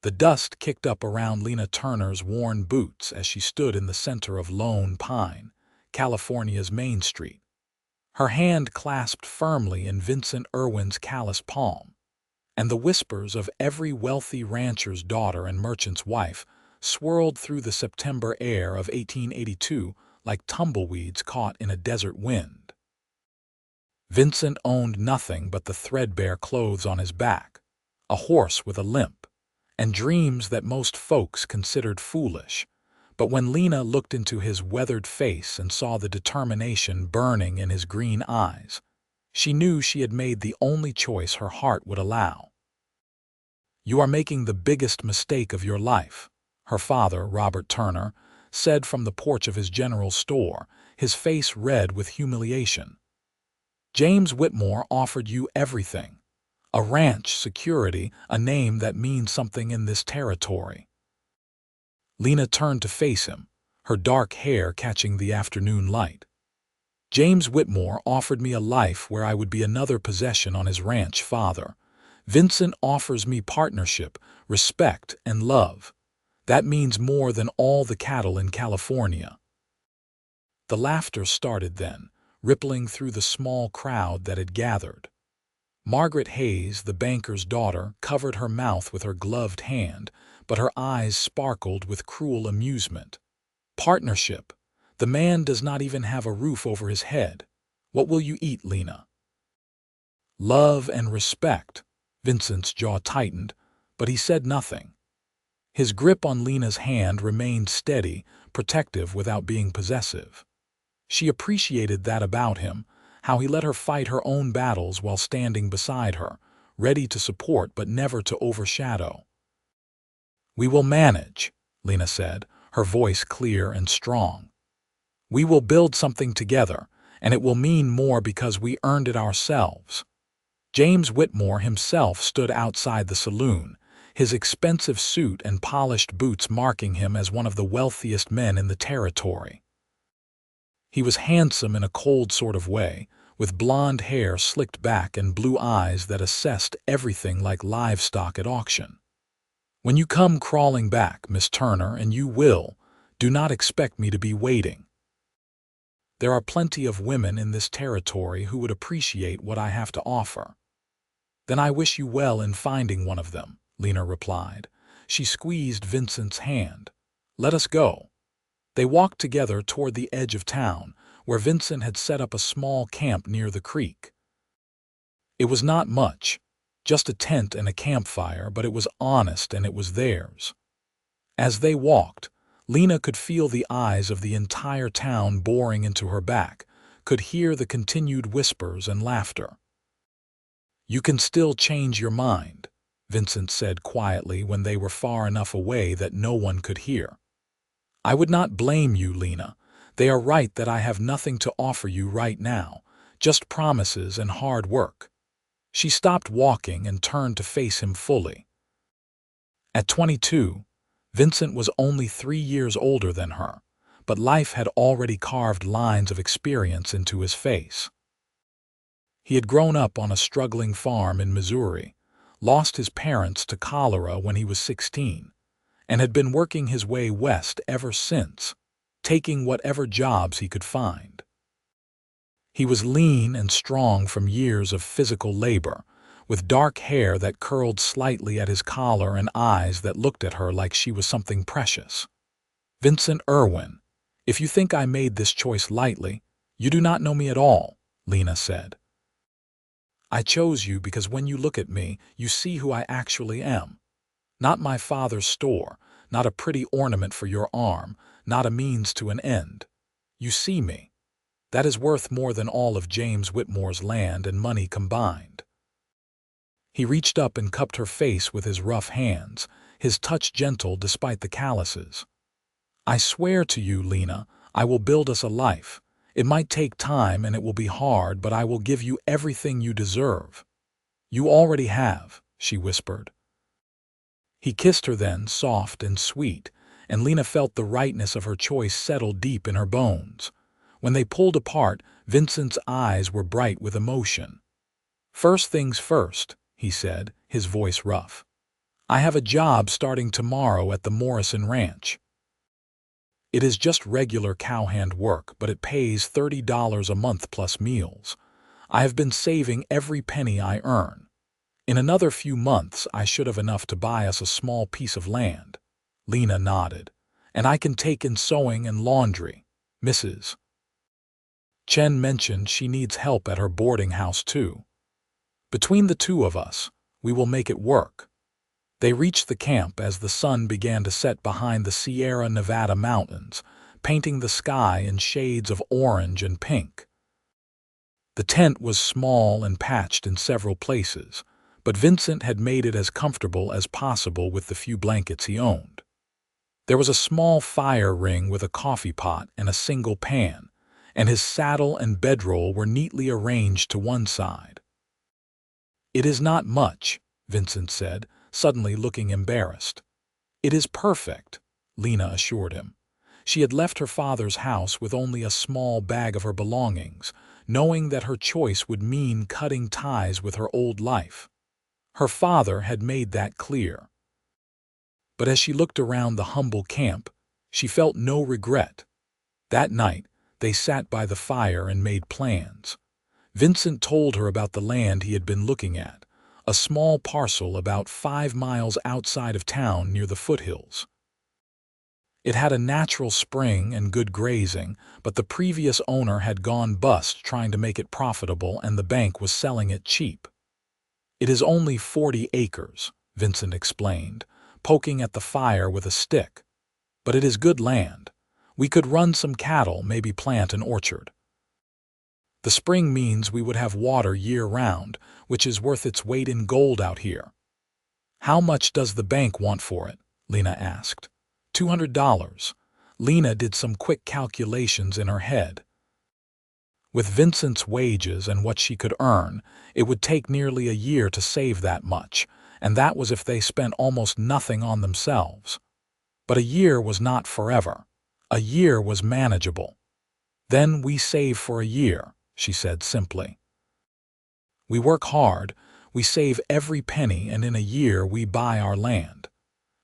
The dust kicked up around Lena Turner's worn boots as she stood in the center of Lone Pine, California's Main Street. Her hand clasped firmly in Vincent Irwin's calloused palm, and the whispers of every wealthy rancher's daughter and merchant's wife swirled through the September air of 1882 like tumbleweeds caught in a desert wind. Vincent owned nothing but the threadbare clothes on his back, a horse with a limp, and dreams that most folks considered foolish. But when Lena looked into his weathered face and saw the determination burning in his green eyes, she knew she had made the only choice her heart would allow. "You are making the biggest mistake of your life," her father, Robert Turner, said from the porch of his general store, his face red with humiliation. "James Whitmore offered you everything. A ranch, security, a name that means something in this territory." Lena turned to face him, her dark hair catching the afternoon light. "James Whitmore offered me a life where I would be another possession on his ranch, father. Vincent offers me partnership, respect, and love. That means more than all the cattle in California." The laughter started then, rippling through the small crowd that had gathered. Margaret Hayes, the banker's daughter, covered her mouth with her gloved hand, but her eyes sparkled with cruel amusement. "Partnership? The man does not even have a roof over his head. What will you eat, Lena?" "Love and respect." Vincent's jaw tightened, but he said nothing. His grip on Lena's hand remained steady, protective without being possessive. She appreciated that about him, how he let her fight her own battles while standing beside her, ready to support but never to overshadow. "We will manage," Lena said, her voice clear and strong. "We will build something together, and it will mean more because we earned it ourselves." James Whitmore himself stood outside the saloon, his expensive suit and polished boots marking him as one of the wealthiest men in the territory. He was handsome in a cold sort of way, with blonde hair slicked back and blue eyes that assessed everything like livestock at auction. "When you come crawling back, Miss Turner, and you will, do not expect me to be waiting. There are plenty of women in this territory who would appreciate what I have to offer." "Then I wish you well in finding one of them," Lena replied. She squeezed Vincent's hand. "Let us go." They walked together toward the edge of town, where Vincent had set up a small camp near the creek. It was not much, just a tent and a campfire, but it was honest and it was theirs. As they walked, Lena could feel the eyes of the entire town boring into her back, could hear the continued whispers and laughter. "You can still change your mind," Vincent said quietly when they were far enough away that no one could hear. "I would not blame you, Lena. They are right that I have nothing to offer you right now, just promises and hard work." She stopped walking and turned to face him fully. At 22, Vincent was only 3 years older than her, but life had already carved lines of experience into his face. He had grown up on a struggling farm in Missouri, lost his parents to cholera when he was 16, and had been working his way west ever since, taking whatever jobs he could find. He was lean and strong from years of physical labor, with dark hair that curled slightly at his collar and eyes that looked at her like she was something precious. "Vincent Irwin, if you think I made this choice lightly, you do not know me at all," Lena said. "I chose you because when you look at me, you see who I actually am. Not my father's store, not a pretty ornament for your arm, not a means to an end. You see me. That is worth more than all of James Whitmore's land and money combined." He reached up and cupped her face with his rough hands, his touch gentle despite the calluses. "I swear to you, Lena, I will build us a life. It might take time and it will be hard, but I will give you everything you deserve." "You already have," she whispered. He kissed her then, soft and sweet, and Lena felt the rightness of her choice settle deep in her bones. When they pulled apart, Vincent's eyes were bright with emotion. "First things first," he said, his voice rough. I have a job starting tomorrow at the Morrison Ranch. It is just regular cowhand work, but it pays $30 a month plus meals. I have been saving every penny I earn. In another few months, I should have enough to buy us a small piece of land. Lena nodded. And I can take in sewing and laundry. Mrs. Chen mentioned she needs help at her boarding house too. Between the two of us, we will make it work. They reached the camp as the sun began to set behind the Sierra Nevada mountains, painting the sky in shades of orange and pink. The tent was small and patched in several places, but Vincent had made it as comfortable as possible with the few blankets he owned. There was a small fire ring with a coffee pot and a single pan, and his saddle and bedroll were neatly arranged to one side. "It is not much," Vincent said, suddenly looking embarrassed. "It is perfect," Lena assured him. She had left her father's house with only a small bag of her belongings, knowing that her choice would mean cutting ties with her old life. Her father had made that clear. But as she looked around the humble camp, she felt no regret. That night, they sat by the fire and made plans. Vincent told her about the land he had been looking at, a small parcel about 5 miles outside of town near the foothills. It had a natural spring and good grazing, but the previous owner had gone bust trying to make it profitable and the bank was selling it cheap. "It is only 40 acres, Vincent explained, poking at the fire with a stick. "But it is good land. We could run some cattle, maybe plant an orchard. The spring means we would have water year-round, which is worth its weight in gold out here." "How much does the bank want for it?" Lena asked. $200. Lena did some quick calculations in her head. With Vincent's wages and what she could earn, it would take nearly a year to save that much, and that was if they spent almost nothing on themselves. But a year was not forever. A year was manageable. "Then we save for a year," she said simply. "We work hard, we save every penny, and in a year we buy our land."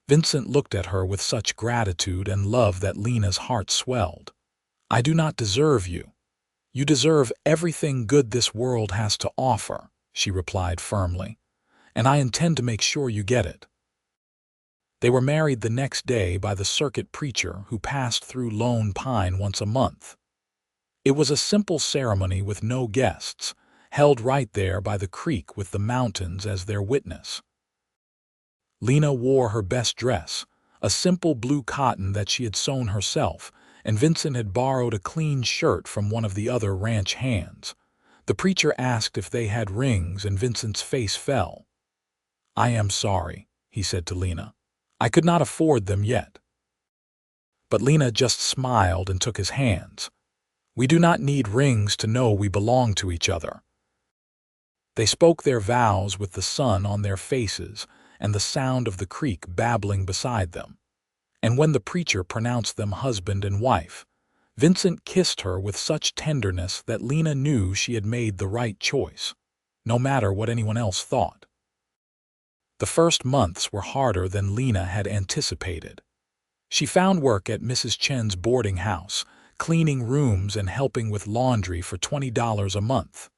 Vincent looked at her with such gratitude and love that Lena's heart swelled. "I do not deserve you. You deserve everything good this world has to offer," she replied firmly, "and I intend to make sure you get it." They were married the next day by the circuit preacher who passed through Lone Pine once a month. It was a simple ceremony with no guests, held right there by the creek with the mountains as their witness. Lena wore her best dress, a simple blue cotton that she had sewn herself, and Vincent had borrowed a clean shirt from one of the other ranch hands. The preacher asked if they had rings, and Vincent's face fell. "I am sorry," he said to Lena. "I could not afford them yet." But Lena just smiled and took his hands. "We do not need rings to know we belong to each other." They spoke their vows with the sun on their faces and the sound of the creek babbling beside them. And when the preacher pronounced them husband and wife, Vincent kissed her with such tenderness that Lena knew she had made the right choice, no matter what anyone else thought. The first months were harder than Lena had anticipated. She found work at Mrs. Chen's boarding house, cleaning rooms and helping with laundry for $20 a month.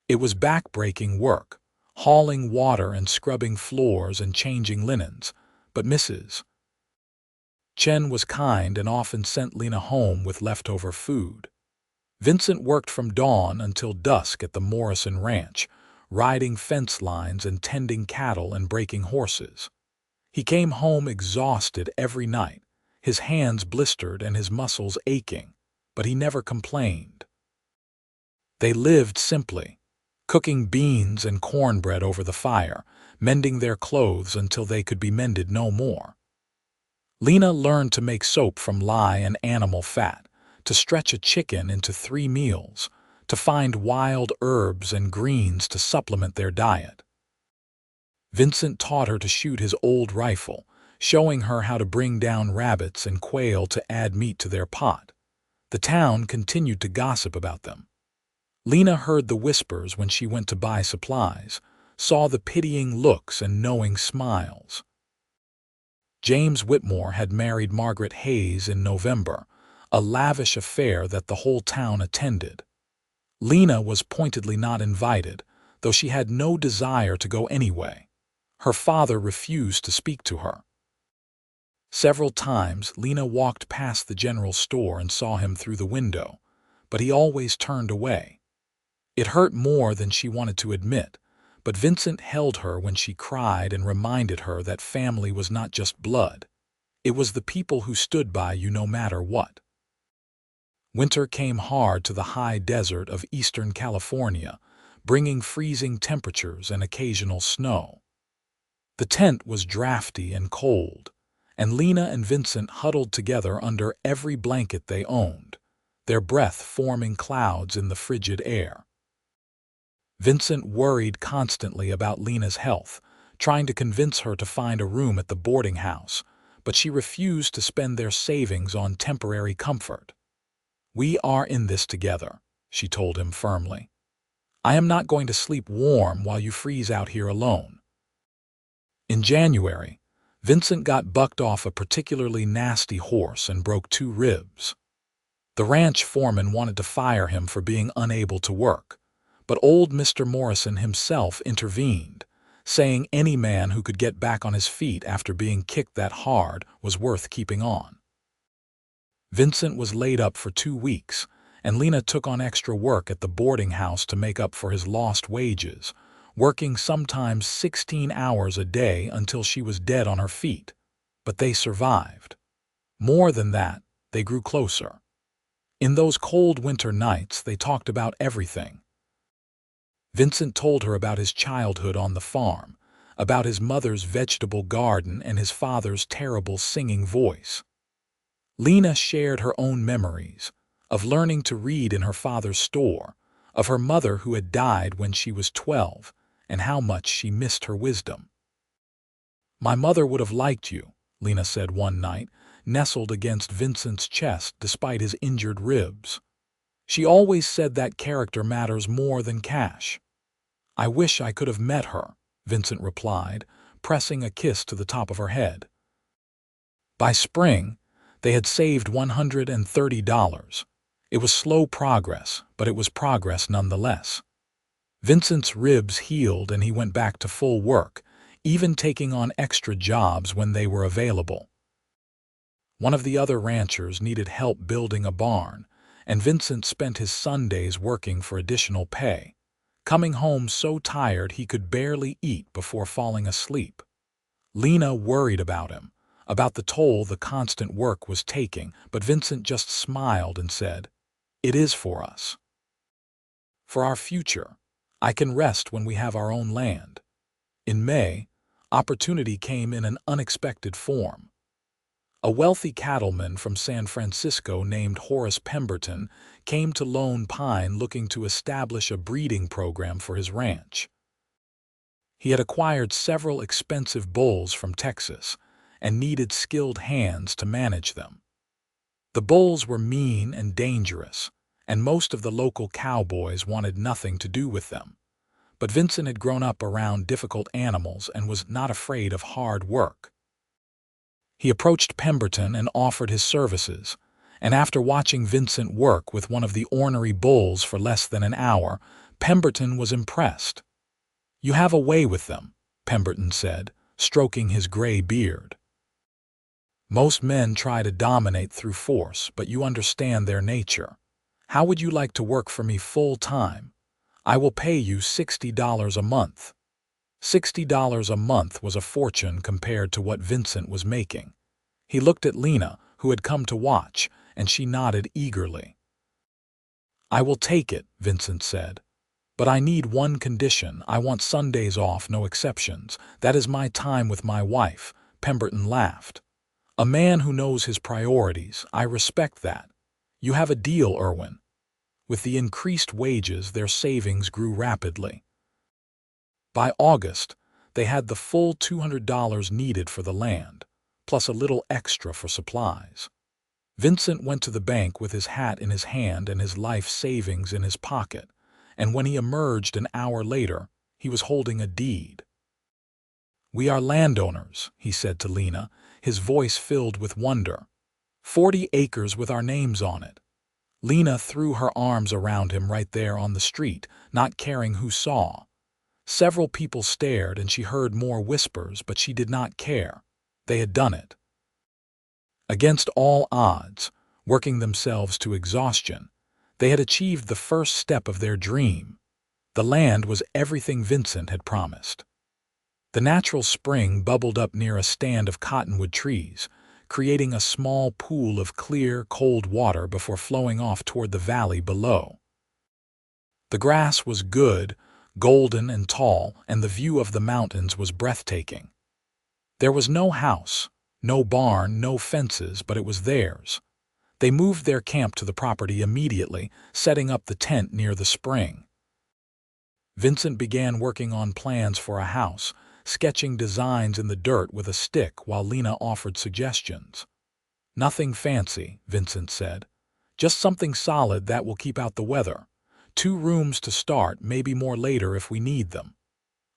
It was back-breaking work, hauling water and scrubbing floors and changing linens, but Mrs. Chen was kind and often sent Lena home with leftover food. Vincent worked from dawn until dusk at the Morrison Ranch, riding fence lines and tending cattle and breaking horses. He came home exhausted every night, his hands blistered and his muscles aching, but he never complained. They lived simply, cooking beans and cornbread over the fire, mending their clothes until they could be mended no more. Lena learned to make soap from lye and animal fat, to stretch a chicken into 3 meals, to find wild herbs and greens to supplement their diet. Vincent taught her to shoot his old rifle, showing her how to bring down rabbits and quail to add meat to their pot. The town continued to gossip about them. Lena heard the whispers when she went to buy supplies, saw the pitying looks and knowing smiles. James Whitmore had married Margaret Hayes in November, a lavish affair that the whole town attended. Lena was pointedly not invited, though she had no desire to go anyway. Her father refused to speak to her. Several times Lena walked past the general store and saw him through the window, but he always turned away. It hurt more than she wanted to admit, but Vincent held her when she cried and reminded her that family was not just blood. It was the people who stood by you no matter what. Winter came hard to the high desert of eastern California, bringing freezing temperatures and occasional snow. The tent was drafty and cold, and Lena and Vincent huddled together under every blanket they owned, their breath forming clouds in the frigid air. Vincent worried constantly about Lena's health, trying to convince her to find a room at the boarding house, but she refused to spend their savings on temporary comfort. "We are in this together," she told him firmly. "I am not going to sleep warm while you freeze out here alone." In January, Vincent got bucked off a particularly nasty horse and broke 2 ribs. The ranch foreman wanted to fire him for being unable to work, but old Mr. Morrison himself intervened, saying any man who could get back on his feet after being kicked that hard was worth keeping on. Vincent was laid up for 2 weeks, and Lena took on extra work at the boarding house to make up for his lost wages, working sometimes 16 hours a day until she was dead on her feet. But they survived. More than that, they grew closer. In those cold winter nights, they talked about everything. Vincent told her about his childhood on the farm, about his mother's vegetable garden and his father's terrible singing voice. Lena shared her own memories, of learning to read in her father's store, of her mother who had died when she was 12, and how much she missed her wisdom. "My mother would have liked you," Lena said one night, nestled against Vincent's chest despite his injured ribs. "She always said that character matters more than cash." "I wish I could have met her," Vincent replied, pressing a kiss to the top of her head. By spring, they had saved $130. It was slow progress, but it was progress nonetheless. Vincent's ribs healed and he went back to full work, even taking on extra jobs when they were available. One of the other ranchers needed help building a barn, and Vincent spent his Sundays working for additional pay, coming home so tired he could barely eat before falling asleep. Lena worried about him, about the toll the constant work was taking, but Vincent just smiled and said, "It is for us. For our future. I can rest when we have our own land." In May, opportunity came in an unexpected form. A wealthy cattleman from San Francisco named Horace Pemberton came to Lone Pine looking to establish a breeding program for his ranch. He had acquired several expensive bulls from Texas and needed skilled hands to manage them. The bulls were mean and dangerous, and most of the local cowboys wanted nothing to do with them. But Vincent had grown up around difficult animals and was not afraid of hard work. He approached Pemberton and offered his services, and after watching Vincent work with one of the ornery bulls for less than an hour, Pemberton was impressed. "You have a way with them," Pemberton said, stroking his gray beard. "Most men try to dominate through force, but you understand their nature. How would you like to work for me full-time? I will pay you $60 a month." $60 a month was a fortune compared to what Vincent was making. He looked at Lena, who had come to watch, and she nodded eagerly. "I will take it," Vincent said. "But I need one condition. I want Sundays off, no exceptions. That is my time with my wife." Pemberton laughed. "A man who knows his priorities. I respect that. You have a deal, Irwin." With the increased wages, their savings grew rapidly. By August, they had the full $200 needed for the land, plus a little extra for supplies. Vincent went to the bank with his hat in his hand and his life savings in his pocket, and when he emerged an hour later, he was holding a deed. "We are landowners," he said to Lena, his voice filled with wonder. 40 acres with our names on it. Lena threw her arms around him right there on the street, not caring who saw. Several people stared and she heard more whispers, but she did not care. They had done it. Against all odds, working themselves to exhaustion, they had achieved the first step of their dream. The land was everything Vincent had promised. The natural spring bubbled up near a stand of cottonwood trees, creating a small pool of clear, cold water before flowing off toward the valley below. The grass was good, golden and tall, and the view of the mountains was breathtaking. There was no house, no barn, no fences, but it was theirs. They moved their camp to the property immediately, setting up the tent near the spring. Vincent began working on plans for a house, sketching designs in the dirt with a stick while Lena offered suggestions. "Nothing fancy," Vincent said. "Just something solid that will keep out the weather. 2 rooms to start, maybe more later if we need them."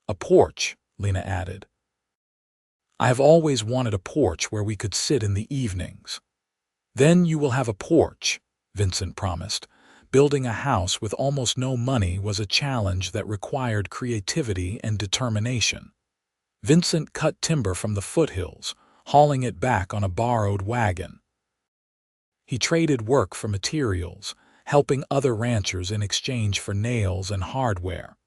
"A porch," Lena added. "I have always wanted a porch where we could sit in the evenings." "Then you will have a porch," Vincent promised. Building a house with almost no money was a challenge that required creativity and determination. Vincent cut timber from the foothills, hauling it back on a borrowed wagon. He traded work for materials, helping other ranchers in exchange for nails and hardware.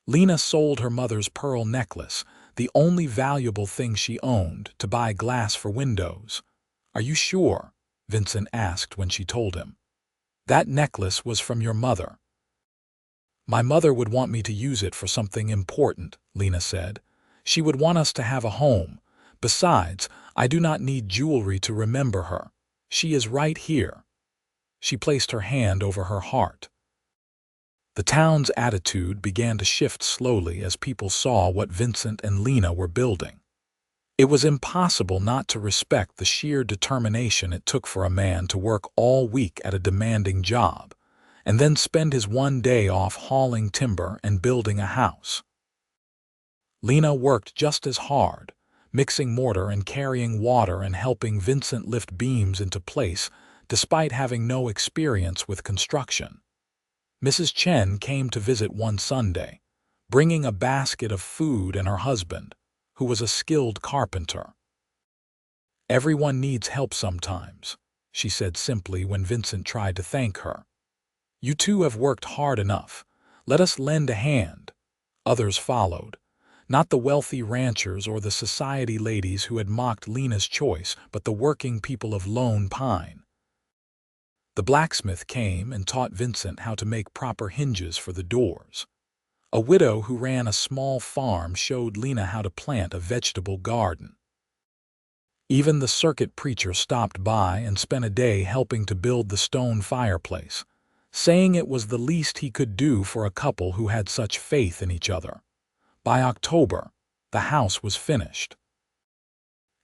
Lena sold her mother's pearl necklace, the only valuable thing she owned, to buy glass for windows. "Are you sure?" Vincent asked when she told him. "That necklace was from your mother." "My mother would want me to use it for something important," Lena said. "She would want us to have a home. Besides, I do not need jewelry to remember her. She is right here." She placed her hand over her heart. The town's attitude began to shift slowly as people saw what Vincent and Lena were building. It was impossible not to respect the sheer determination it took for a man to work all week at a demanding job, and then spend his one day off hauling timber and building a house. Lena worked just as hard, mixing mortar and carrying water and helping Vincent lift beams into place, despite having no experience with construction. Mrs. Chen came to visit one Sunday, bringing a basket of food and her husband, who was a skilled carpenter. "Everyone needs help sometimes," she said simply when Vincent tried to thank her. "You two have worked hard enough. Let us lend a hand." Others followed. Not the wealthy ranchers or the society ladies who had mocked Lena's choice, but the working people of Lone Pine. The blacksmith came and taught Vincent how to make proper hinges for the doors. A widow who ran a small farm showed Lena how to plant a vegetable garden. Even the circuit preacher stopped by and spent a day helping to build the stone fireplace, saying it was the least he could do for a couple who had such faith in each other. By October, the house was finished.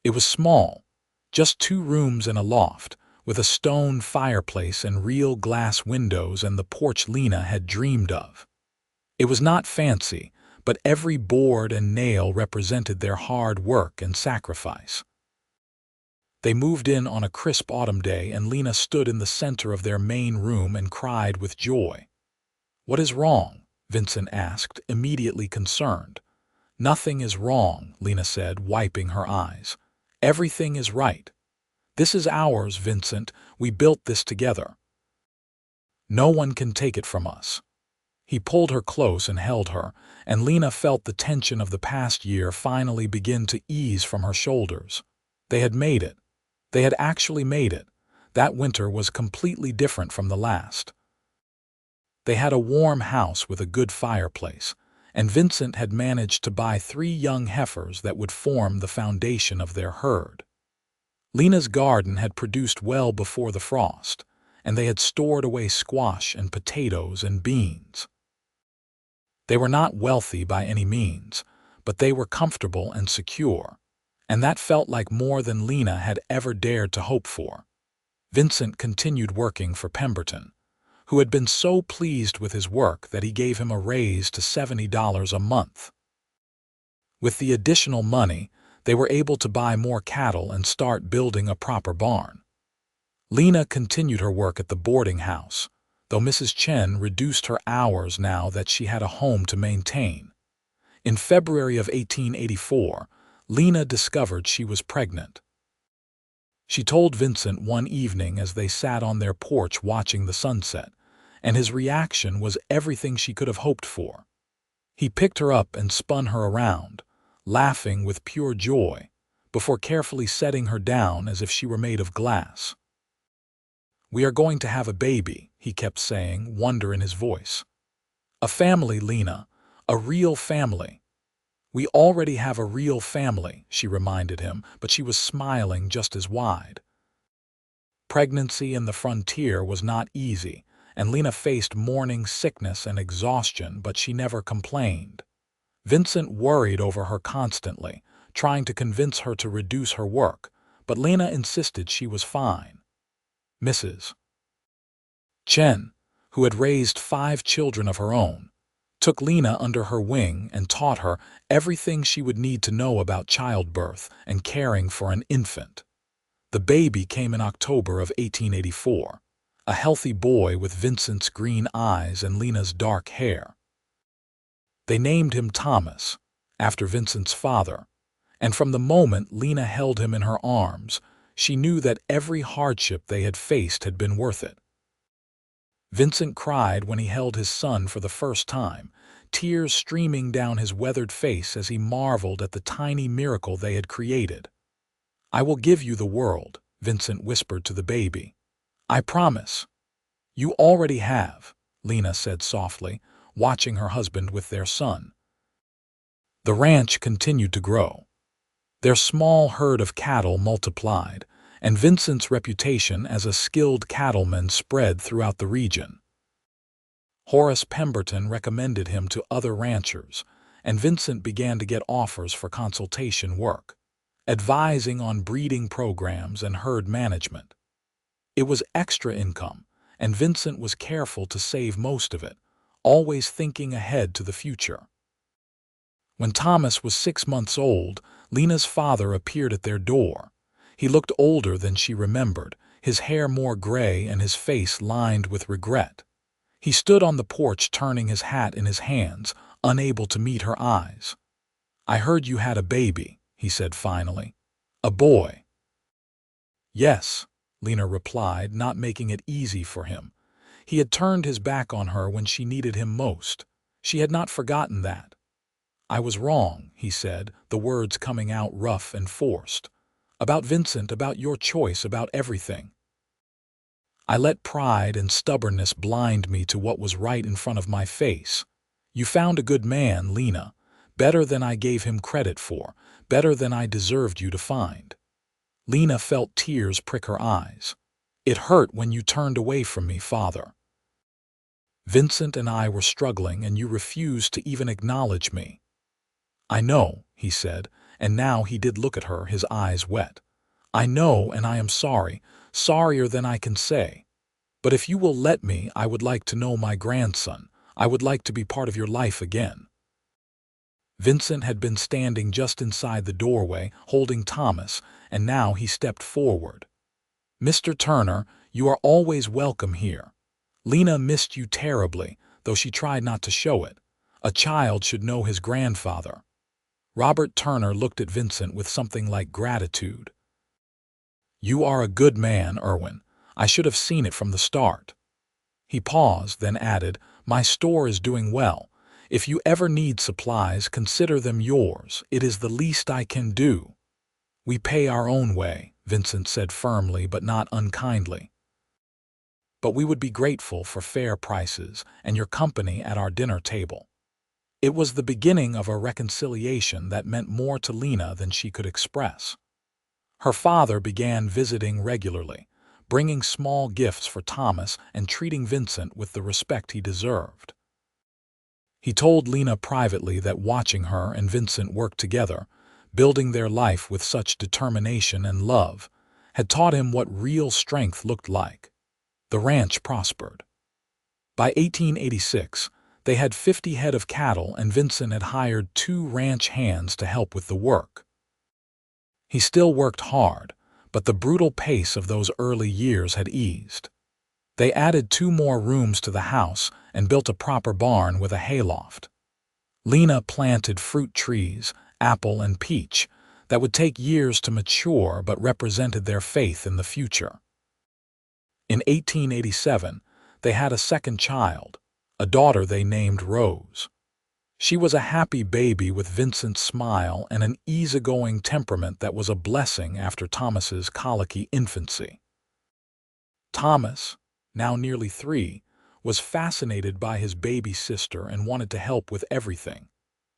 It was small, just 2 rooms and a loft, with a stone fireplace and real glass windows and the porch Lena had dreamed of. It was not fancy, but every board and nail represented their hard work and sacrifice. They moved in on a crisp autumn day, and Lena stood in the center of their main room and cried with joy. "What is wrong?" Vincent asked, immediately concerned. "Nothing is wrong," Lena said, wiping her eyes. "Everything is right. This is ours, Vincent. We built this together. No one can take it from us." He pulled her close and held her, and Lena felt the tension of the past year finally begin to ease from her shoulders. They had made it. They had actually made it. That winter was completely different from the last. They had a warm house with a good fireplace, and Vincent had managed to buy 3 young heifers that would form the foundation of their herd. Lena's garden had produced well before the frost, and they had stored away squash and potatoes and beans. They were not wealthy by any means, but they were comfortable and secure, and that felt like more than Lena had ever dared to hope for. Vincent continued working for Pemberton, who had been so pleased with his work that he gave him a raise to $70 a month. With the additional money, they were able to buy more cattle and start building a proper barn. Lena continued her work at the boarding house, though Mrs. Chen reduced her hours now that she had a home to maintain. In February of 1884, Lena discovered she was pregnant. She told Vincent one evening as they sat on their porch watching the sunset, and his reaction was everything she could have hoped for. He picked her up and spun her around, laughing with pure joy, before carefully setting her down as if she were made of glass. "We are going to have a baby," he kept saying, wonder in his voice. "A family, Lena, a real family." "We already have a real family," she reminded him, but she was smiling just as wide. Pregnancy in the frontier was not easy, and Lena faced morning sickness and exhaustion, but she never complained. Vincent worried over her constantly, trying to convince her to reduce her work, but Lena insisted she was fine. Mrs. Chen, who had raised 5 children of her own, took Lena under her wing and taught her everything she would need to know about childbirth and caring for an infant. The baby came in October of 1884, a healthy boy with Vincent's green eyes and Lena's dark hair. They named him Thomas, after Vincent's father, and from the moment Lena held him in her arms, she knew that every hardship they had faced had been worth it. Vincent cried when he held his son for the first time, tears streaming down his weathered face as he marveled at the tiny miracle they had created. "I will give you the world," Vincent whispered to the baby. "I promise." "You already have," Lena said softly, watching her husband with their son. The ranch continued to grow. Their small herd of cattle multiplied, and Vincent's reputation as a skilled cattleman spread throughout the region. Horace Pemberton recommended him to other ranchers, and Vincent began to get offers for consultation work, advising on breeding programs and herd management. It was extra income, and Vincent was careful to save most of it, always thinking ahead to the future. When Thomas was 6 months old, Lena's father appeared at their door. He looked older than she remembered, his hair more gray and his face lined with regret. He stood on the porch turning his hat in his hands, unable to meet her eyes. "I heard you had a baby," he said finally. "A boy." "Yes," Lena replied, not making it easy for him. He had turned his back on her when she needed him most. She had not forgotten that. "I was wrong," he said, the words coming out rough and forced. "About Vincent, about your choice, about everything. I let pride and stubbornness blind me to what was right in front of my face. You found a good man, Lena, better than I gave him credit for, better than I deserved you to find." Lena felt tears prick her eyes. "It hurt when you turned away from me, Father. Vincent and I were struggling, and you refused to even acknowledge me." "I know," he said, and now he did look at her, his eyes wet. "I know, and I am sorry, sorrier than I can say. But if you will let me, I would like to know my grandson. I would like to be part of your life again." Vincent had been standing just inside the doorway, holding Thomas, and now he stepped forward. "Mr. Turner, you are always welcome here. Lena missed you terribly, though she tried not to show it. A child should know his grandfather." Robert Turner looked at Vincent with something like gratitude. "You are a good man, Irwin. I should have seen it from the start." He paused, then added, "My store is doing well. If you ever need supplies, consider them yours. It is the least I can do." "We pay our own way," Vincent said firmly but not unkindly. "But we would be grateful for fair prices and your company at our dinner table." It was the beginning of a reconciliation that meant more to Lena than she could express. Her father began visiting regularly, bringing small gifts for Thomas and treating Vincent with the respect he deserved. He told Lena privately that watching her and Vincent work together, building their life with such determination and love, had taught him what real strength looked like. The ranch prospered. By 1886, They had 50 head of cattle, and Vincent had hired 2 ranch hands to help with the work. He still worked hard, but the brutal pace of those early years had eased. They added 2 more rooms to the house and built a proper barn with a hayloft. Lena planted fruit trees, apple and peach, that would take years to mature but represented their faith in the future. In 1887, they had a second child, a daughter they named Rose. She was a happy baby with Vincent's smile and an easygoing temperament that was a blessing after Thomas's colicky infancy. Thomas, now nearly 3, was fascinated by his baby sister and wanted to help with everything,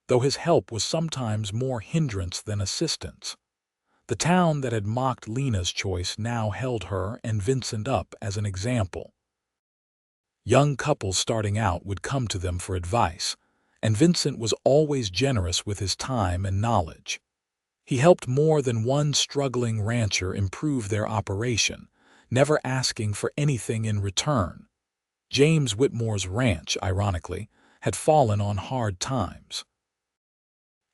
though his help was sometimes more hindrance than assistance. The town that had mocked Lena's choice now held her and Vincent up as an example. Young couples starting out would come to them for advice, and Vincent was always generous with his time and knowledge. He helped more than one struggling rancher improve their operation, never asking for anything in return. James Whitmore's ranch, ironically, had fallen on hard times.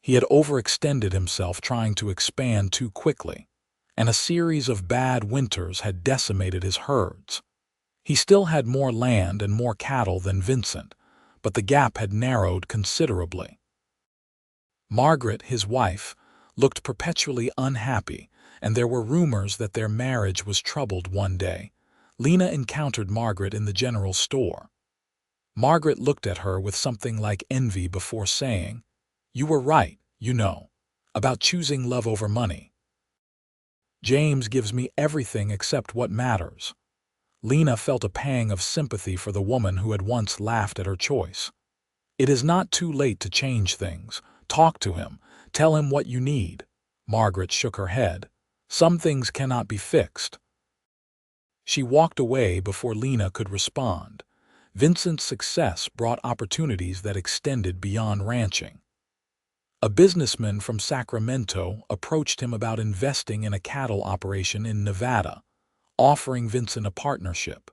He had overextended himself trying to expand too quickly, and a series of bad winters had decimated his herds. He still had more land and more cattle than Vincent, but the gap had narrowed considerably. Margaret, his wife, looked perpetually unhappy, and there were rumors that their marriage was troubled one day. Lena encountered Margaret in the general store. Margaret looked at her with something like envy before saying, "You were right, you know, about choosing love over money. James gives me everything except what matters." Lena felt a pang of sympathy for the woman who had once laughed at her choice. "It is not too late to change things. Talk to him. Tell him what you need." Margaret shook her head. "Some things cannot be fixed." She walked away before Lena could respond. Vincent's success brought opportunities that extended beyond ranching. A businessman from Sacramento approached him about investing in a cattle operation in Nevada, offering Vincent a partnership.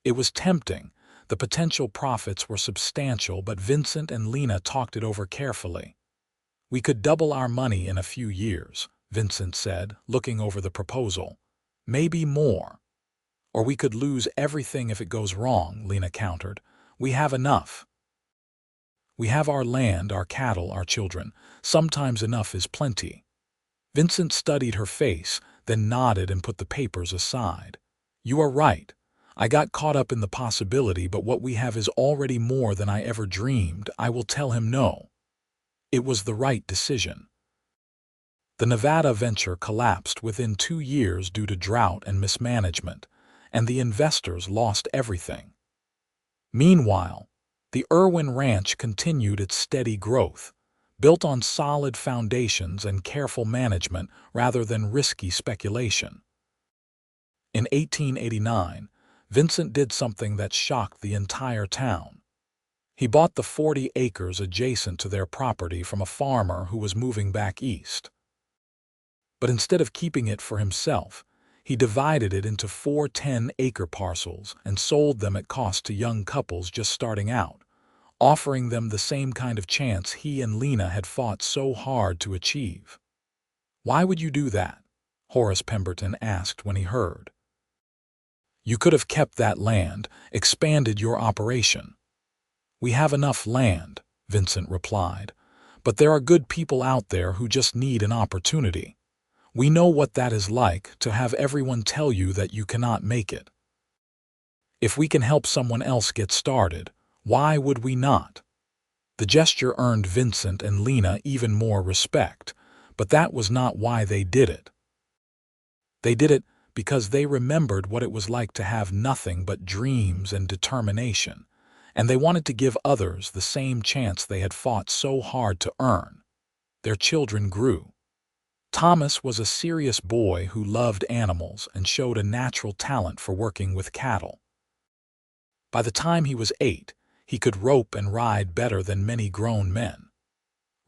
It was tempting. The potential profits were substantial, but Vincent and Lena talked it over carefully. "We could double our money in a few years," Vincent said, looking over the proposal. "Maybe more. Or we could lose everything if it goes wrong," Lena countered. "We have enough. We have our land, our cattle, our children. Sometimes enough is plenty." Vincent studied her face, then nodded and put the papers aside. "You are right. I got caught up in the possibility, but what we have is already more than I ever dreamed. I will tell him no." It was the right decision. The Nevada venture collapsed within 2 years due to drought and mismanagement, and the investors lost everything. Meanwhile, the Irwin Ranch continued its steady growth, built on solid foundations and careful management rather than risky speculation. In 1889, Vincent did something that shocked the entire town. He bought the 40 acres adjacent to their property from a farmer who was moving back east. But instead of keeping it for himself, he divided it into 4 10-acre parcels and sold them at cost to young couples just starting out, offering them the same kind of chance he and Lena had fought so hard to achieve. "Why would you do that?" Horace Pemberton asked when he heard. "You could have kept that land, expanded your operation." "We have enough land," Vincent replied, "but there are good people out there who just need an opportunity. We know what that is like, to have everyone tell you that you cannot make it. If we can help someone else get started, why would we not?" The gesture earned Vincent and Lena even more respect, but that was not why they did it. They did it because they remembered what it was like to have nothing but dreams and determination, and they wanted to give others the same chance they had fought so hard to earn. Their children grew. Thomas was a serious boy who loved animals and showed a natural talent for working with cattle. By the time he was 8, he could rope and ride better than many grown men.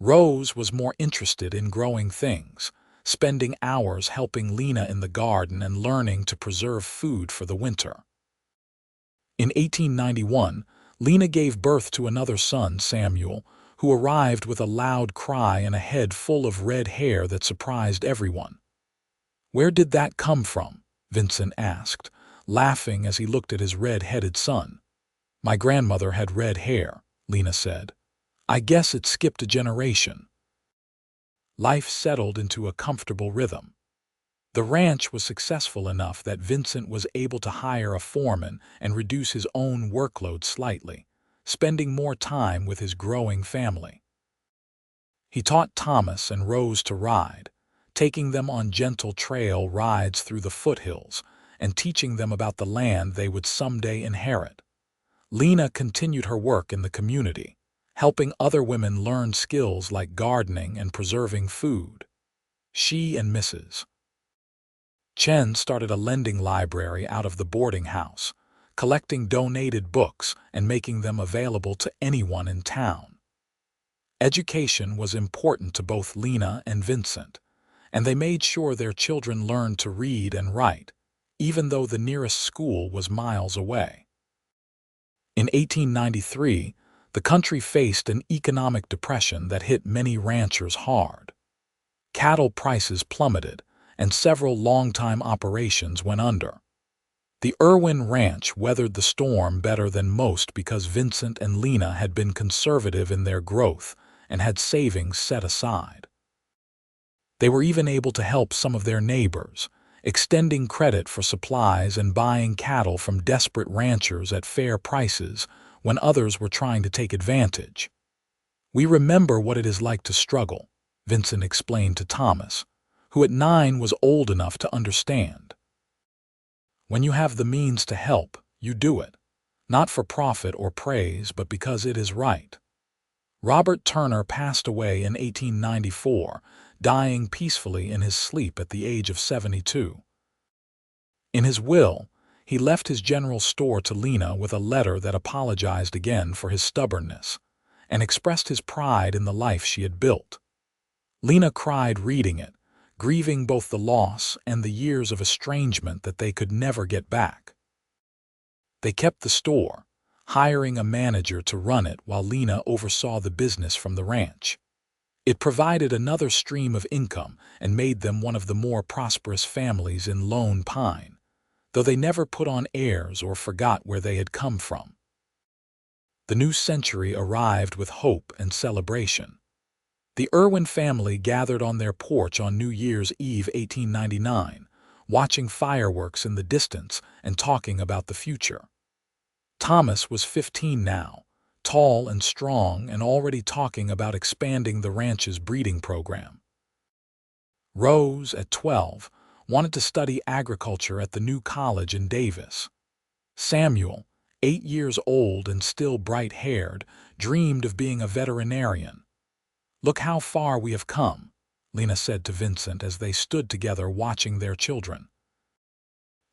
Rose was more interested in growing things, spending hours helping Lena in the garden and learning to preserve food for the winter. In 1891, Lena gave birth to another son, Samuel, who arrived with a loud cry and a head full of red hair that surprised everyone. "Where did that come from?" Vincent asked, laughing as he looked at his red-headed son. "My grandmother had red hair," Lena said. "I guess it skipped a generation." Life settled into a comfortable rhythm. The ranch was successful enough that Vincent was able to hire a foreman and reduce his own workload slightly, spending more time with his growing family. He taught Thomas and Rose to ride, taking them on gentle trail rides through the foothills and teaching them about the land they would someday inherit. Lena continued her work in the community, helping other women learn skills like gardening and preserving food. She and Mrs. Chen started a lending library out of the boarding house, collecting donated books and making them available to anyone in town. Education was important to both Lena and Vincent, and they made sure their children learned to read and write, even though the nearest school was miles away. In 1893, the country faced an economic depression that hit many ranchers hard. Cattle prices plummeted, and several long-time operations went under. The Irwin Ranch weathered the storm better than most because Vincent and Lena had been conservative in their growth and had savings set aside. They were even able to help some of their neighbors, extending credit for supplies and buying cattle from desperate ranchers at fair prices when others were trying to take advantage. "We remember what it is like to struggle," Vincent explained to Thomas, who at 9 was old enough to understand. "When you have the means to help, you do it, not for profit or praise, but because it is right." Robert Turner passed away in 1894, dying peacefully in his sleep at the age of 72. In his will, he left his general store to Lena with a letter that apologized again for his stubbornness and expressed his pride in the life she had built. Lena cried reading it, grieving both the loss and the years of estrangement that they could never get back. They kept the store, hiring a manager to run it while Lena oversaw the business from the ranch. It provided another stream of income and made them one of the more prosperous families in Lone Pine, though they never put on airs or forgot where they had come from. The new century arrived with hope and celebration. The Irwin family gathered on their porch on New Year's Eve 1899, watching fireworks in the distance and talking about the future. Thomas was 15 now, tall and strong and already talking about expanding the ranch's breeding program. Rose, at 12, wanted to study agriculture at the new college in Davis. Samuel, 8 years old and still bright-haired, dreamed of being a veterinarian. "Look how far we have come," Lena said to Vincent as they stood together watching their children.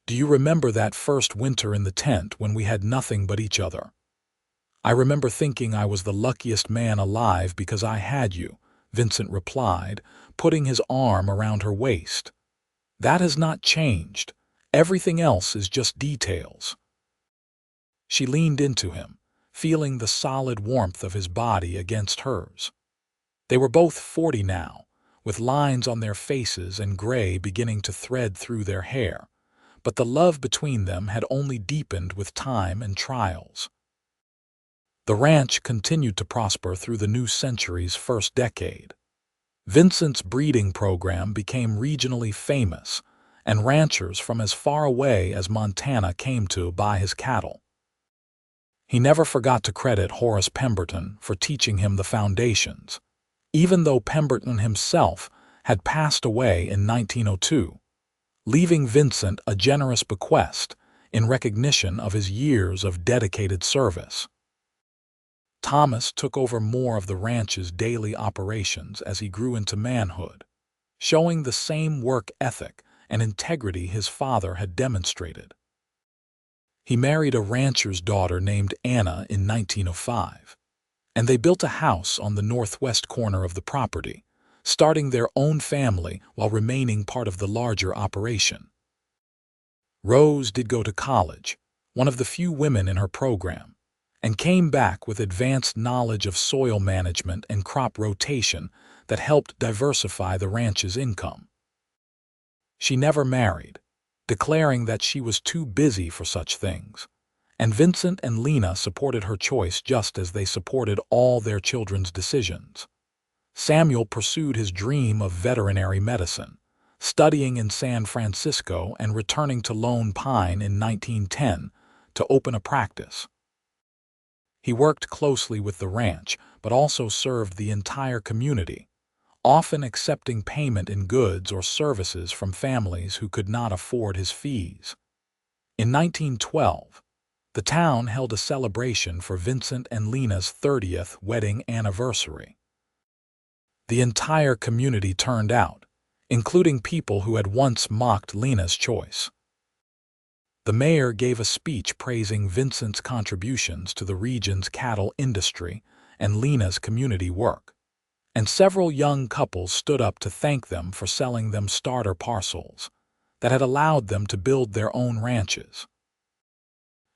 "Do you remember that first winter in the tent when we had nothing but each other? I remember thinking I was the luckiest man alive because I had you," Vincent replied, putting his arm around her waist. "That has not changed. Everything else is just details." She leaned into him, feeling the solid warmth of his body against hers. They were both 40 now, with lines on their faces and gray beginning to thread through their hair, but the love between them had only deepened with time and trials. The ranch continued to prosper through the new century's first decade. Vincent's breeding program became regionally famous, and ranchers from as far away as Montana came to buy his cattle. He never forgot to credit Horace Pemberton for teaching him the foundations, even though Pemberton himself had passed away in 1902, leaving Vincent a generous bequest in recognition of his years of dedicated service. Thomas took over more of the ranch's daily operations as he grew into manhood, showing the same work ethic and integrity his father had demonstrated. He married a rancher's daughter named Anna in 1905, and they built a house on the northwest corner of the property, starting their own family while remaining part of the larger operation. Rose did go to college, one of the few women in her program, and came back with advanced knowledge of soil management and crop rotation that helped diversify the ranch's income. She never married, declaring that she was too busy for such things, and Vincent and Lena supported her choice just as they supported all their children's decisions. Samuel pursued his dream of veterinary medicine, studying in San Francisco and returning to Lone Pine in 1910 to open a practice. He worked closely with the ranch, but also served the entire community, often accepting payment in goods or services from families who could not afford his fees. In 1912, the town held a celebration for Vincent and Lena's 30th wedding anniversary. The entire community turned out, including people who had once mocked Lena's choice. The mayor gave a speech praising Vincent's contributions to the region's cattle industry and Lena's community work, and several young couples stood up to thank them for selling them starter parcels that had allowed them to build their own ranches.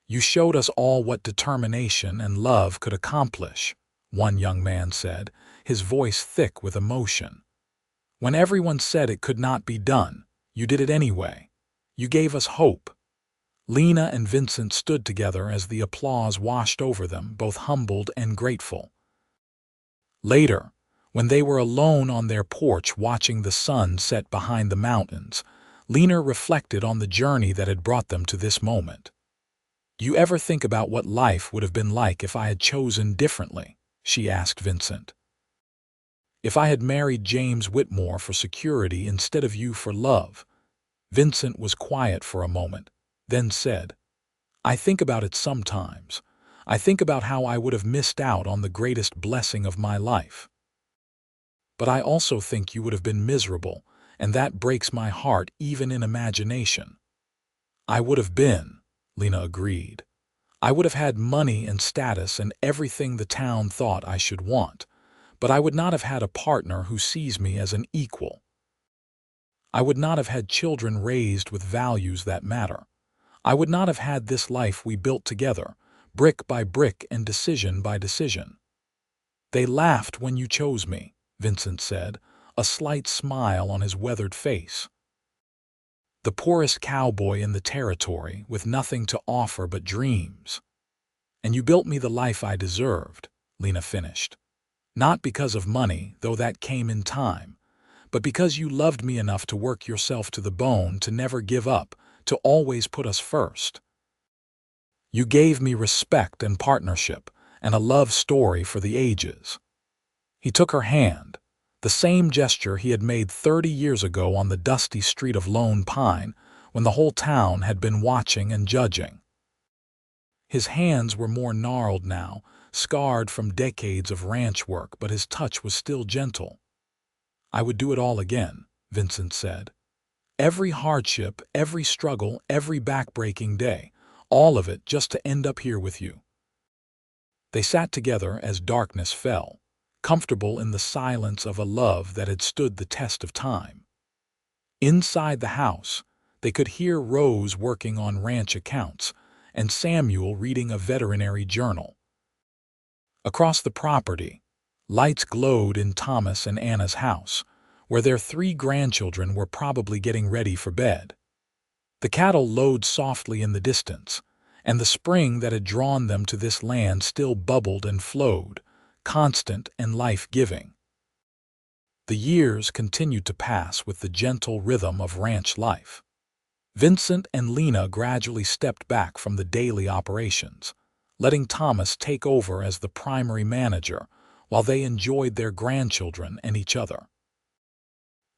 "You showed us all what determination and love could accomplish," one young man said, his voice thick with emotion. "When everyone said it could not be done, you did it anyway. You gave us hope." Lena and Vincent stood together as the applause washed over them, both humbled and grateful. Later, when they were alone on their porch watching the sun set behind the mountains, Lena reflected on the journey that had brought them to this moment. "Do you ever think about what life would have been like if I had chosen differently?" she asked Vincent. "If I had married James Whitmore for security instead of you for love?" Vincent was quiet for a moment, then said, "I think about it sometimes. I think about how I would have missed out on the greatest blessing of my life. But I also think you would have been miserable, and that breaks my heart even in imagination." "I would have been," Lena agreed. "I would have had money and status and everything the town thought I should want, but I would not have had a partner who sees me as an equal. I would not have had children raised with values that matter. I would not have had this life we built together, brick by brick and decision by decision." "They laughed when you chose me," Vincent said, a slight smile on his weathered face. "The poorest cowboy in the territory with nothing to offer but dreams. And you built me the life I deserved," Lena finished. "Not because of money, though that came in time, but because you loved me enough to work yourself to the bone, to never give up, to always put us first. You gave me respect and partnership, and a love story for the ages." He took her hand, the same gesture he had made 30 years ago on the dusty street of Lone Pine, when the whole town had been watching and judging. His hands were more gnarled now, scarred from decades of ranch work, but his touch was still gentle. "I would do it all again," Vincent said. "Every hardship, every struggle, every back-breaking day, all of it just to end up here with you." They sat together as darkness fell, comfortable in the silence of a love that had stood the test of time. Inside the house, they could hear Rose working on ranch accounts and Samuel reading a veterinary journal. Across the property, lights glowed in Thomas and Anna's house, where their 3 grandchildren were probably getting ready for bed. The cattle lowed softly in the distance, and the spring that had drawn them to this land still bubbled and flowed, constant and life-giving. The years continued to pass with the gentle rhythm of ranch life. Vincent and Lena gradually stepped back from the daily operations, letting Thomas take over as the primary manager while they enjoyed their grandchildren and each other.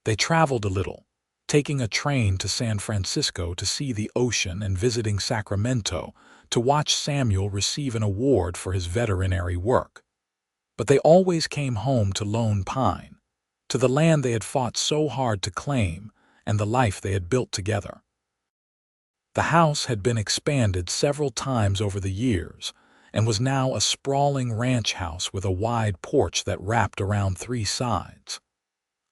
They traveled a little, taking a train to San Francisco to see the ocean and visiting Sacramento to watch Samuel receive an award for his veterinary work. But they always came home to Lone Pine, to the land they had fought so hard to claim and the life they had built together. The house had been expanded several times over the years and was now a sprawling ranch house with a wide porch that wrapped around 3 sides.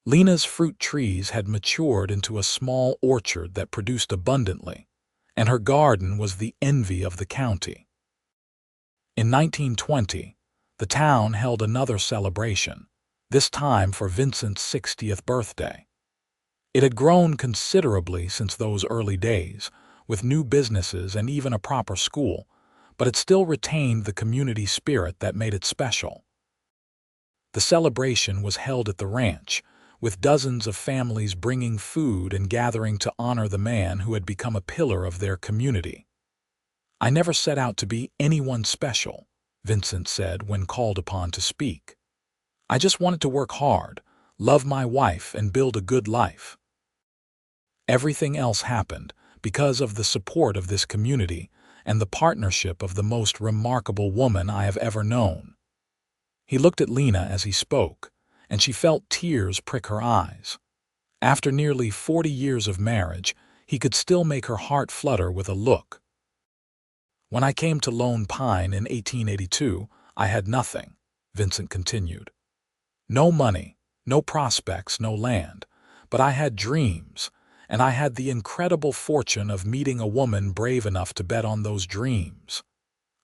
Lena's fruit trees had matured into a small orchard that produced abundantly, and her garden was the envy of the county. In 1920, the town held another celebration, this time for Vincent's 60th birthday. It had grown considerably since those early days, with new businesses and even a proper school, but it still retained the community spirit that made it special. The celebration was held at the ranch, with dozens of families bringing food and gathering to honor the man who had become a pillar of their community. "I never set out to be anyone special," Vincent said when called upon to speak. "I just wanted to work hard, love my wife, and build a good life. Everything else happened because of the support of this community and the partnership of the most remarkable woman I have ever known." He looked at Lena as he spoke, and she felt tears prick her eyes. After nearly 40 years of marriage, he could still make her heart flutter with a look. "When I came to Lone Pine in 1882, I had nothing," Vincent continued. "No money, no prospects, no land, but I had dreams, and I had the incredible fortune of meeting a woman brave enough to bet on those dreams.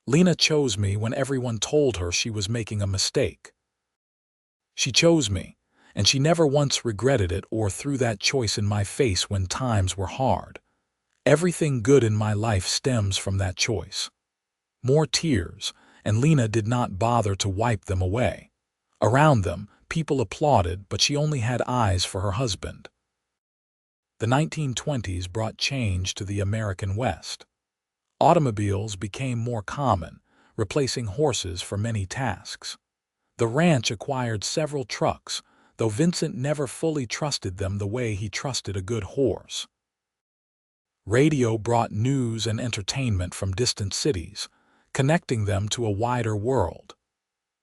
Lena chose me when everyone told her she was making a mistake. She chose me, and she never once regretted it or threw that choice in my face when times were hard. Everything good in my life stems from that choice." More tears, and Lena did not bother to wipe them away. Around them, people applauded, but she only had eyes for her husband. The 1920s brought change to the American West. Automobiles became more common, replacing horses for many tasks. The ranch acquired several trucks, though Vincent never fully trusted them the way he trusted a good horse. Radio brought news and entertainment from distant cities, connecting them to a wider world.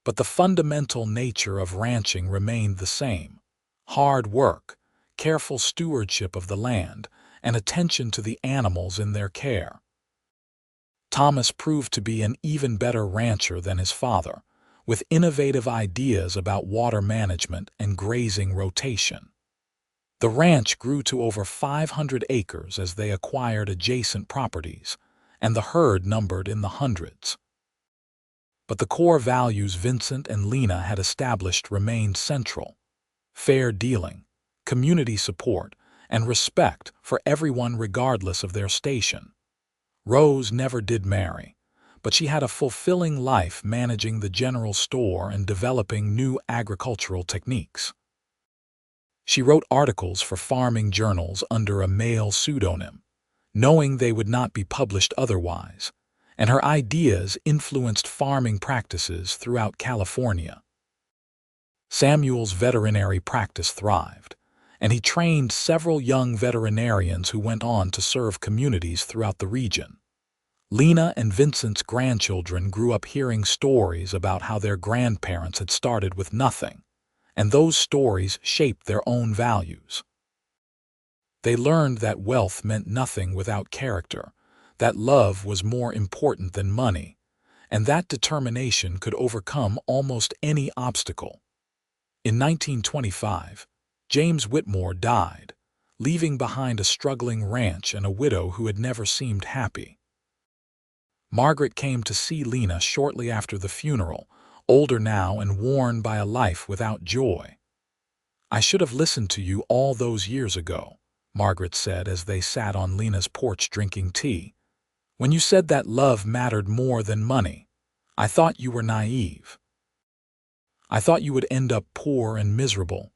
But the fundamental nature of ranching remained the same: hard work, careful stewardship of the land, and attention to the animals in their care. Thomas proved to be an even better rancher than his father, with innovative ideas about water management and grazing rotation. The ranch grew to over 500 acres as they acquired adjacent properties, and the herd numbered in the hundreds. But the core values Vincent and Lena had established remained central: fair dealing, community support, and respect for everyone regardless of their station. Rose never did marry, but she had a fulfilling life managing the general store and developing new agricultural techniques. She wrote articles for farming journals under a male pseudonym, knowing they would not be published otherwise, and her ideas influenced farming practices throughout California. Samuel's veterinary practice thrived, and he trained several young veterinarians who went on to serve communities throughout the region. Lena and Vincent's grandchildren grew up hearing stories about how their grandparents had started with nothing, and those stories shaped their own values. They learned that wealth meant nothing without character, that love was more important than money, and that determination could overcome almost any obstacle. In 1925, James Whitmore died, leaving behind a struggling ranch and a widow who had never seemed happy. Margaret came to see Lena shortly after the funeral, older now and worn by a life without joy. "I should have listened to you all those years ago," Margaret said as they sat on Lena's porch drinking tea. "When you said that love mattered more than money, I thought you were naive. I thought you would end up poor and miserable.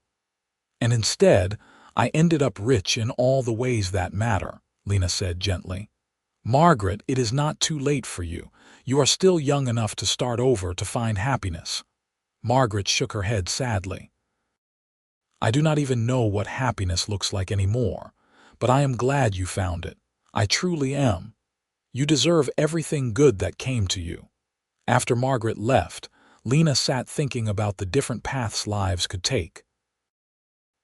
And instead, I ended up rich in all the ways that matter," Lena said gently. "Margaret, it is not too late for you. You are still young enough to start over to find happiness." Margaret shook her head sadly. "I do not even know what happiness looks like anymore, but I am glad you found it. I truly am. You deserve everything good that came to you." After Margaret left, Lena sat thinking about the different paths lives could take.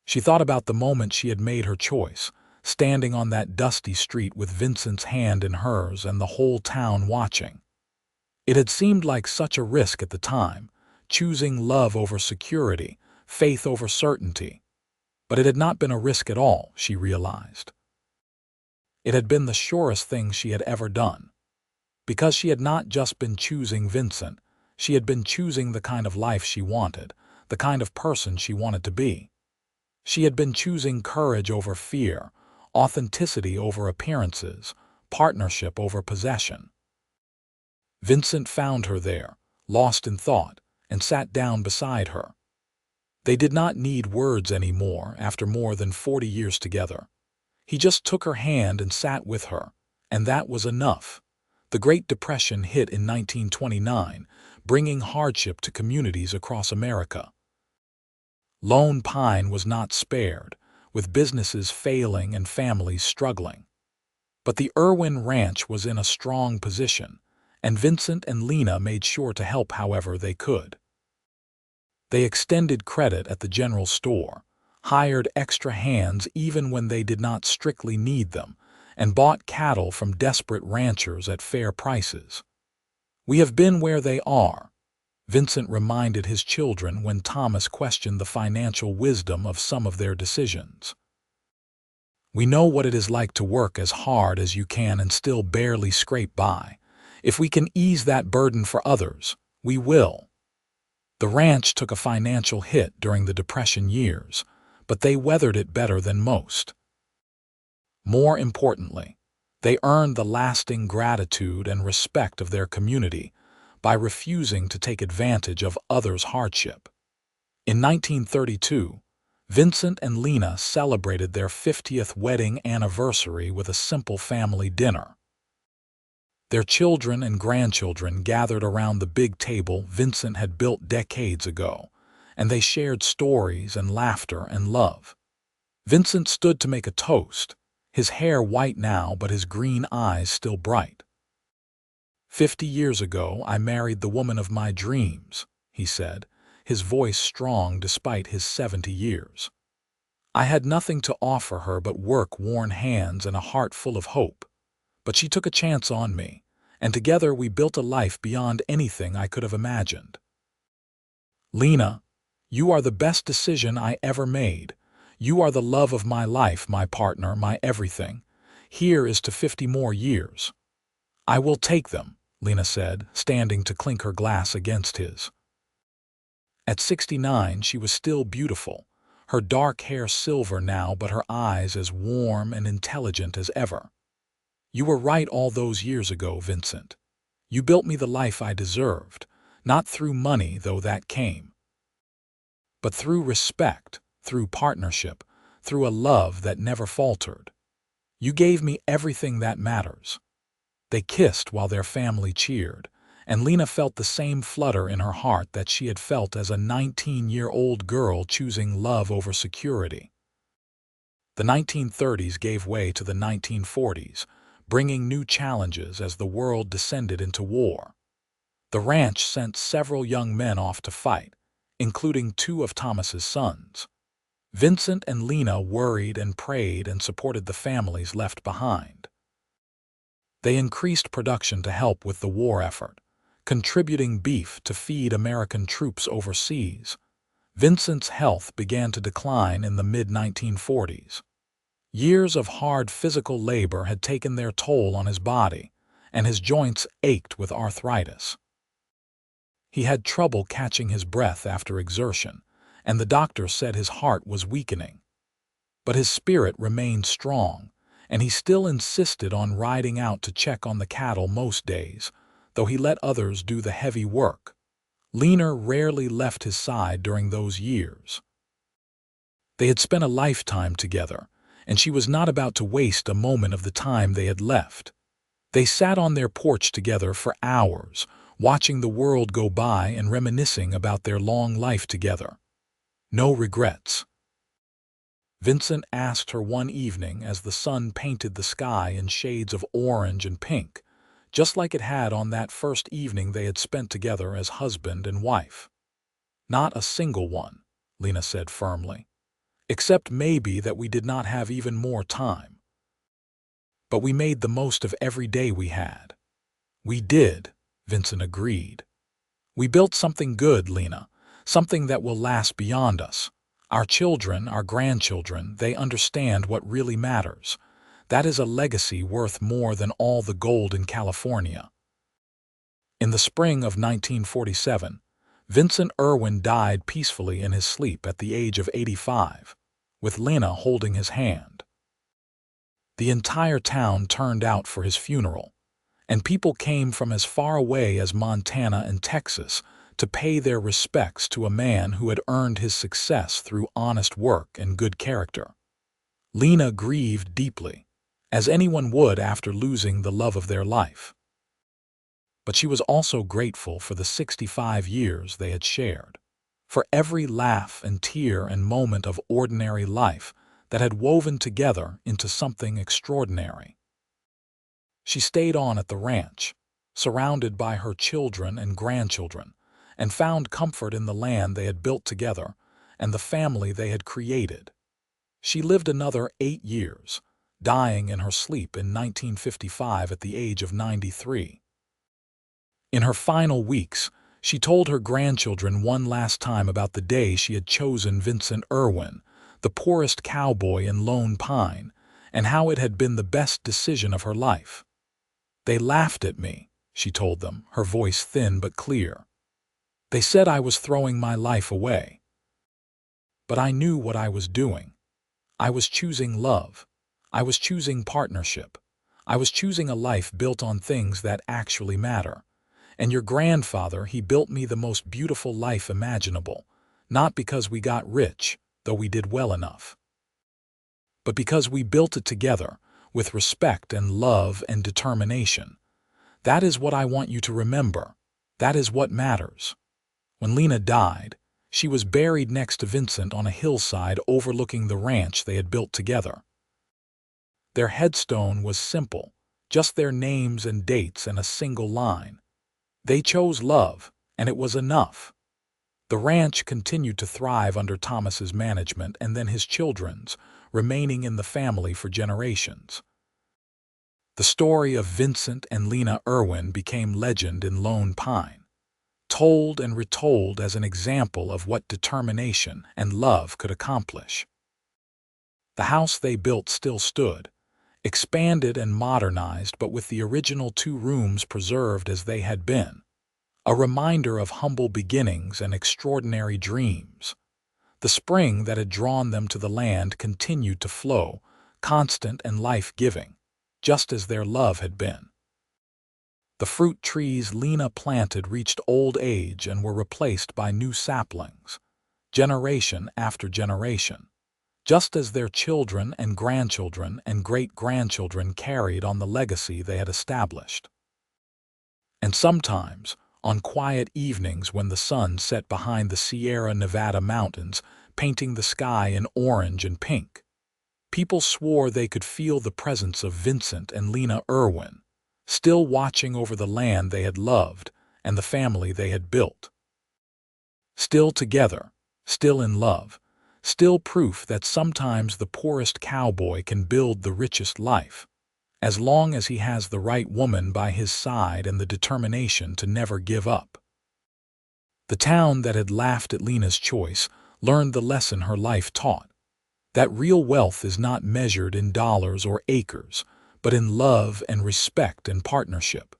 She thought about the moment she had made her choice, standing on that dusty street with Vincent's hand in hers and the whole town watching. It had seemed like such a risk at the time, choosing love over security, faith over certainty. But it had not been a risk at all, she realized. It had been the surest thing she had ever done. Because she had not just been choosing Vincent, she had been choosing the kind of life she wanted, the kind of person she wanted to be. She had been choosing courage over fear, authenticity over appearances, partnership over possession. Vincent found her there, lost in thought, and sat down beside her. They did not need words anymore after more than 40 years together. He just took her hand and sat with her, and that was enough. The Great Depression hit in 1929, bringing hardship to communities across America. Lone Pine was not spared, with businesses failing and families struggling. But the Irwin Ranch was in a strong position, and Vincent and Lena made sure to help however they could. They extended credit at the general store, hired extra hands even when they did not strictly need them, and bought cattle from desperate ranchers at fair prices. "We have been where they are," Vincent reminded his children when Thomas questioned the financial wisdom of some of their decisions. "We know what it is like to work as hard as you can and still barely scrape by. If we can ease that burden for others, we will." The ranch took a financial hit during the Depression years, but they weathered it better than most. More importantly, they earned the lasting gratitude and respect of their community by refusing to take advantage of others' hardship. In 1932, Vincent and Lena celebrated their 50th wedding anniversary with a simple family dinner. Their children and grandchildren gathered around the big table Vincent had built decades ago, and they shared stories and laughter and love. Vincent stood to make a toast, his hair white now but his green eyes still bright. "50 years ago, I married the woman of my dreams," he said, his voice strong despite his 70 years. "I had nothing to offer her but work-worn hands and a heart full of hope. But she took a chance on me, and together we built a life beyond anything I could have imagined. Lena, you are the best decision I ever made. You are the love of my life, my partner, my everything. Here is to 50 more years." "I will take them," Lena said, standing to clink her glass against his. At 69, she was still beautiful, her dark hair silver now but her eyes as warm and intelligent as ever. "You were right all those years ago, Vincent. You built me the life I deserved, not through money, though that came, but through respect, through partnership, through a love that never faltered. You gave me everything that matters." They kissed while their family cheered, and Lena felt the same flutter in her heart that she had felt as a 19-year-old girl choosing love over security. The 1930s gave way to the 1940s, bringing new challenges as the world descended into war. The ranch sent several young men off to fight, including 2 of Thomas's sons. Vincent and Lena worried and prayed and supported the families left behind. They increased production to help with the war effort, contributing beef to feed American troops overseas. Vincent's health began to decline in the mid-1940s. Years of hard physical labor had taken their toll on his body, and his joints ached with arthritis. He had trouble catching his breath after exertion, and the doctor said his heart was weakening. But his spirit remained strong, and he still insisted on riding out to check on the cattle most days, though he let others do the heavy work. Lena rarely left his side during those years. They had spent a lifetime together, and she was not about to waste a moment of the time they had left. They sat on their porch together for hours, watching the world go by and reminiscing about their long life together. No regrets. Vincent asked her one evening as the sun painted the sky in shades of orange and pink, just like it had on that first evening they had spent together as husband and wife. "Not a single one," Lena said firmly, "except maybe that we did not have even more time. But we made the most of every day we had." "We did," Vincent agreed. "We built something good, Lena, something that will last beyond us. Our children, our grandchildren, they understand what really matters. That is a legacy worth more than all the gold in California." In the spring of 1947, Vincent Irwin died peacefully in his sleep at the age of 85, with Lena holding his hand. The entire town turned out for his funeral, and people came from as far away as Montana and Texas to pay their respects to a man who had earned his success through honest work and good character. Lena grieved deeply, as anyone would after losing the love of their life. But she was also grateful for the 65 years they had shared, for every laugh and tear and moment of ordinary life that had woven together into something extraordinary. She stayed on at the ranch, surrounded by her children and grandchildren, and found comfort in the land they had built together and the family they had created. She lived another 8 years, dying in her sleep in 1955 at the age of 93. In her final weeks, she told her grandchildren one last time about the day she had chosen Vincent Irwin, the poorest cowboy in Lone Pine, and how it had been the best decision of her life. "They laughed at me," she told them, her voice thin but clear. "They said I was throwing my life away. But I knew what I was doing. I was choosing love. I was choosing partnership. I was choosing a life built on things that actually matter. And your grandfather, he built me the most beautiful life imaginable, not because we got rich, though we did well enough, but because we built it together with respect and love and determination. That is what I want you to remember. That is what matters." When Lena died, she was buried next to Vincent on a hillside overlooking the ranch they had built together. Their headstone was simple, just their names and dates and a single line. They chose love, and it was enough. The ranch continued to thrive under Thomas's management and then his children's, remaining in the family for generations. The story of Vincent and Lena Irwin became legend in Lone Pine, told and retold as an example of what determination and love could accomplish. The house they built still stood, expanded and modernized, but with the original 2 rooms preserved as they had been, a reminder of humble beginnings and extraordinary dreams. The spring that had drawn them to the land continued to flow, constant and life-giving, just as their love had been. The fruit trees Lena planted reached old age and were replaced by new saplings, generation after generation, just as their children and grandchildren and great-grandchildren carried on the legacy they had established. And sometimes, on quiet evenings when the sun set behind the Sierra Nevada mountains, painting the sky in orange and pink, people swore they could feel the presence of Vincent and Lena Irwin, still watching over the land they had loved and the family they had built. Still together, still in love, still proof that sometimes the poorest cowboy can build the richest life, as long as he has the right woman by his side and the determination to never give up. The town that had laughed at Lena's choice learned the lesson her life taught, that real wealth is not measured in dollars or acres, but in love and respect and partnership.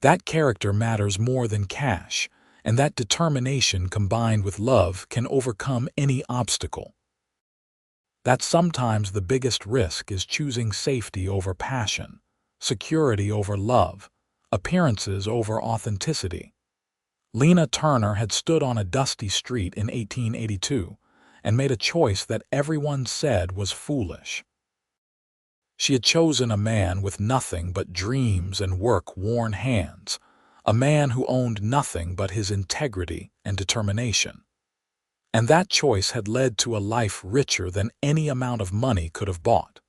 That character matters more than cash, and that determination combined with love can overcome any obstacle. That sometimes the biggest risk is choosing safety over passion, security over love, appearances over authenticity. Lena Turner had stood on a dusty street in 1882 and made a choice that everyone said was foolish. She had chosen a man with nothing but dreams and work-worn hands, a man who owned nothing but his integrity and determination. And that choice had led to a life richer than any amount of money could have bought.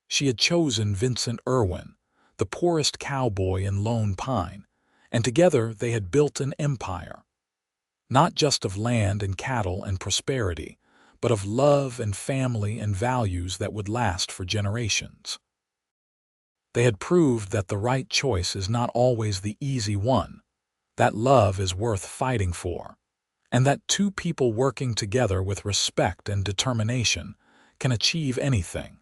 She had chosen Vincent Irwin, the poorest cowboy in Lone Pine, and together they had built an empire, not just of land and cattle and prosperity, but of love and family and values that would last for generations. They had proved that the right choice is not always the easy one, that love is worth fighting for, and that 2 people working together with respect and determination can achieve anything.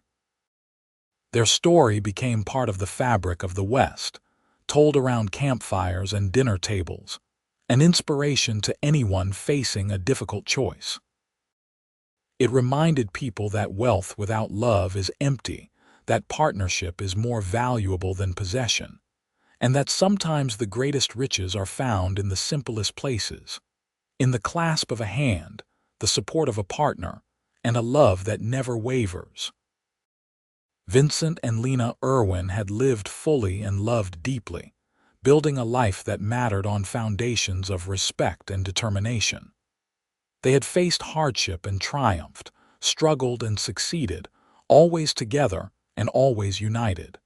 Their story became part of the fabric of the West, told around campfires and dinner tables, an inspiration to anyone facing a difficult choice. It reminded people that wealth without love is empty, that partnership is more valuable than possession, and that sometimes the greatest riches are found in the simplest places, in the clasp of a hand, the support of a partner, and a love that never wavers. Vincent and Lena Irwin had lived fully and loved deeply, building a life that mattered on foundations of respect and determination. They had faced hardship and triumphed, struggled and succeeded, always together and always united.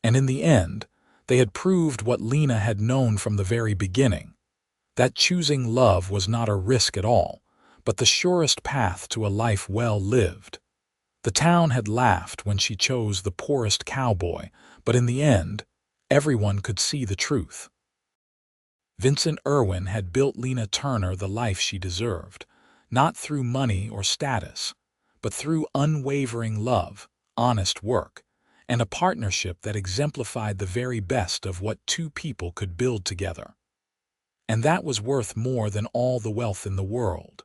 And in the end, they had proved what Lena had known from the very beginning, that choosing love was not a risk at all, but the surest path to a life well lived. The town had laughed when she chose the poorest cowboy, but in the end, everyone could see the truth. Vincent Irwin had built Lena Turner the life she deserved, not through money or status, but through unwavering love, honest work, and a partnership that exemplified the very best of what two people could build together. And that was worth more than all the wealth in the world.